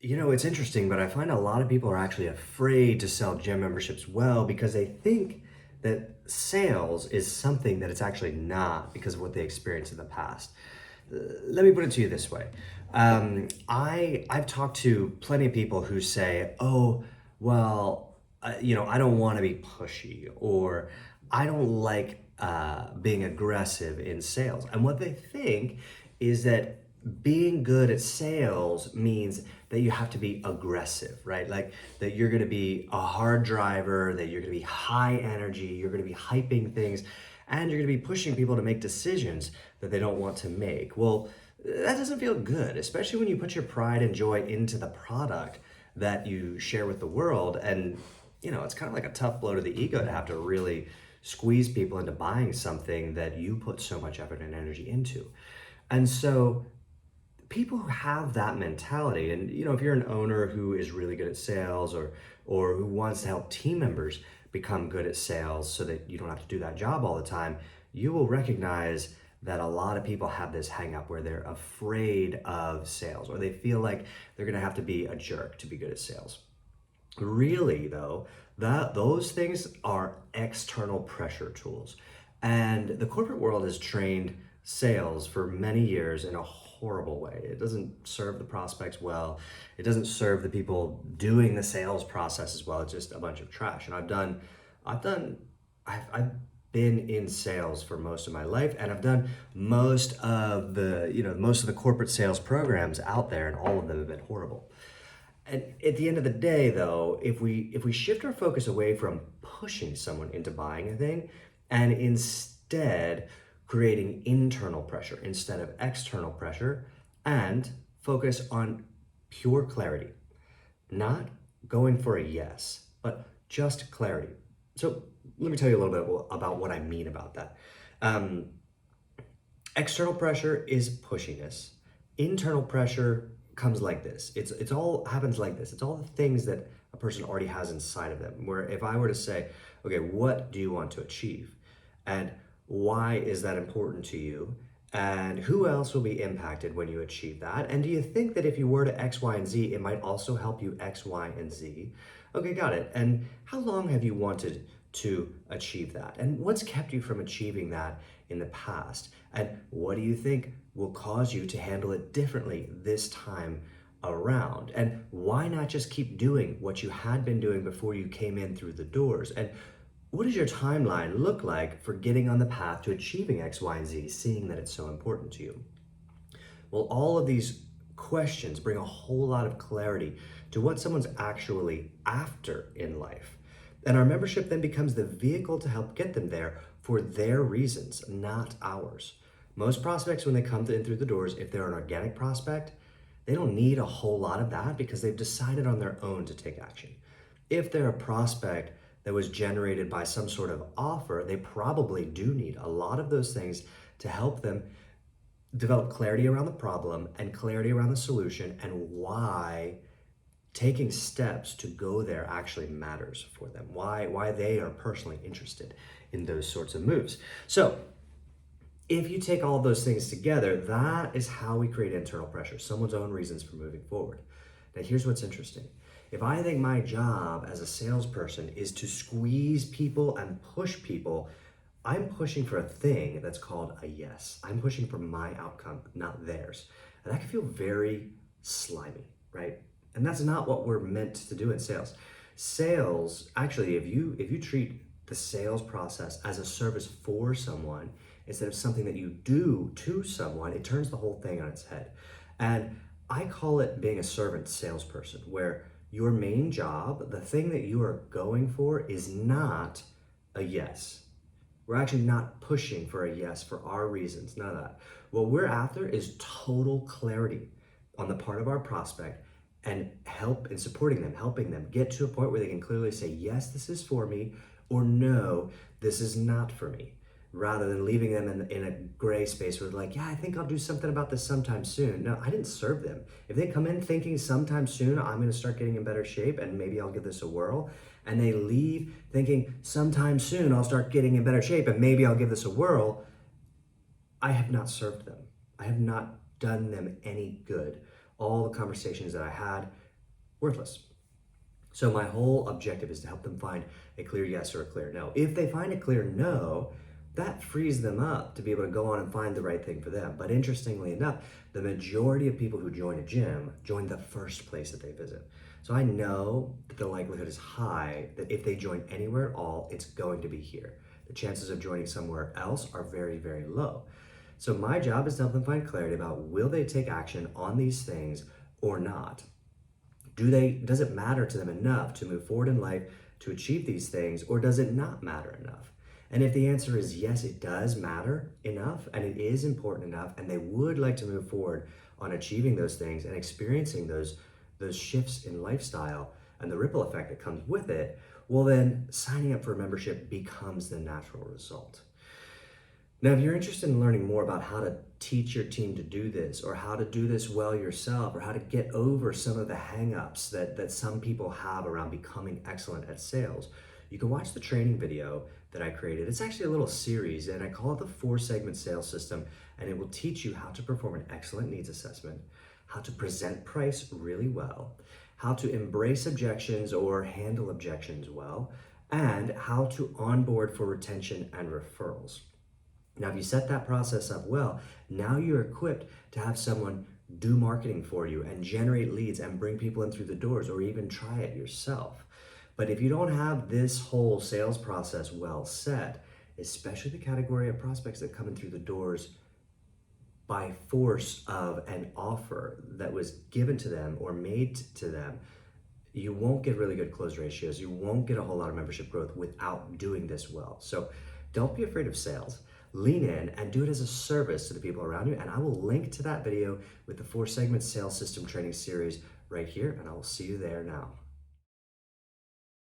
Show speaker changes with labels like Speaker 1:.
Speaker 1: It's interesting, but I find a lot of people are actually afraid to sell gym memberships well because they think that sales is something that it's actually not because of what they experienced in the past. Let me put it to you this way. I've talked to plenty of people who say, "Oh, well, I don't want to be pushy," or "I don't like being aggressive in sales." And what they think is that being good at sales means that you have to be aggressive, right? Like that you're going to be a hard driver, that you're going to be high energy, you're going to be hyping things, and you're going to be pushing people to make decisions that they don't want to make. Well, that doesn't feel good, especially when you put your pride and joy into the product that you share with the world. And, it's kind of like a tough blow to the ego to have to really squeeze people into buying something that you put so much effort and energy into. And so, people who have that mentality, and if you're an owner who is really good at sales, or who wants to help team members become good at sales so that you don't have to do that job all the time, you will recognize that a lot of people have this hang up where they're afraid of sales, or they feel like they're going to have to be a jerk to be good at sales. Really, though, that those things are external pressure tools. And the corporate world has trained sales for many years in a horrible way. It doesn't serve the prospects well. It doesn't serve the people doing the sales process as well. It's just a bunch of trash. And I've been in sales for most of my life, and I've done most of the corporate sales programs out there, and all of them have been horrible. And at the end of the day, though, if we shift our focus away from pushing someone into buying a thing, and instead creating internal pressure instead of external pressure, and focus on pure clarity, not going for a yes, but just clarity. So let me tell you a little bit about what I mean about that. Um, External pressure is pushiness. Internal pressure comes like this. It's all happens like this. It's all the things that a person already has inside of them. Where if I were to say, okay, what do you want to achieve? And why is that important to you? And who else will be impacted when you achieve that? And do you think that if you were to X, Y, and Z, it might also help you X, Y, and Z? Okay, got it. And how long have you wanted to achieve that? And what's kept you from achieving that in the past? And what do you think will cause you to handle it differently this time around? And why not just keep doing what you had been doing before you came in through the doors? And what does your timeline look like for getting on the path to achieving X, Y, and Z, seeing that it's so important to you? Well, all of these questions bring a whole lot of clarity to what someone's actually after in life. And our membership then becomes the vehicle to help get them there for their reasons, not ours. Most prospects, when they come in through the doors, if they're an organic prospect, they don't need a whole lot of that because they've decided on their own to take action. If they're a prospect that was generated by some sort of offer, they probably do need a lot of those things to help them develop clarity around the problem and clarity around the solution, and why taking steps to go there actually matters for them, why they are personally interested in those sorts of moves. So if you take all of those things together, that is how we create internal pressure, someone's own reasons for moving forward. Now, here's what's interesting. If I think my job as a salesperson is to squeeze people and push people, I'm pushing for a thing that's called a yes. I'm pushing for my outcome, not theirs. And that can feel very slimy, right? And that's not what we're meant to do in sales. Sales, actually, if you treat the sales process as a service for someone instead of something that you do to someone, it turns the whole thing on its head. And I call it being a servant salesperson, where your main job, the thing that you are going for, is not a yes. We're actually not pushing for a yes for our reasons, none of that. What we're after is total clarity on the part of our prospect, and help in supporting them, helping them get to a point where they can clearly say, yes, this is for me, or no, this is not for me, rather than leaving them in a gray space where they're like, yeah, I think I'll do something about this sometime soon. No, I didn't serve them. If they come in thinking sometime soon I'm going to start getting in better shape and maybe I'll give this a whirl, and they leave thinking sometime soon I'll start getting in better shape and maybe I'll give this a whirl, I have not served them. I have not done them any good. All the conversations that I had worthless. So my whole objective is to help them find a clear yes or a clear no. If they find a clear no, that frees them up to be able to go on and find the right thing for them. But interestingly enough, the majority of people who join a gym join the first place that they visit. So I know that the likelihood is high that if they join anywhere at all, it's going to be here. The chances of joining somewhere else are very, very low. So my job is to help them find clarity about will they take action on these things or not? Does it matter to them enough to move forward in life to achieve these things, or does it not matter enough? And if the answer is yes, it does matter enough and it is important enough, and they would like to move forward on achieving those things and experiencing those shifts in lifestyle and the ripple effect that comes with it, well then signing up for a membership becomes the natural result. Now, if you're interested in learning more about how to teach your team to do this, or how to do this well yourself, or how to get over some of the hang-ups that some people have around becoming excellent at sales, you can watch the training video that I created. It's actually a little series, and I call it the 4-segment sales system, and it will teach you how to perform an excellent needs assessment, how to present price really well, how to embrace objections or handle objections well, and how to onboard for retention and referrals. Now, if you set that process up well, now you're equipped to have someone do marketing for you and generate leads and bring people in through the doors, or even try it yourself. But if you don't have this whole sales process well set, especially the category of prospects that come in through the doors by force of an offer that was given to them or made to them, you won't get really good close ratios. You won't get a whole lot of membership growth without doing this well. So don't be afraid of sales. Lean in and do it as a service to the people around you. And I will link to that video with the 4-segment sales system training series right here, and I will see you there now.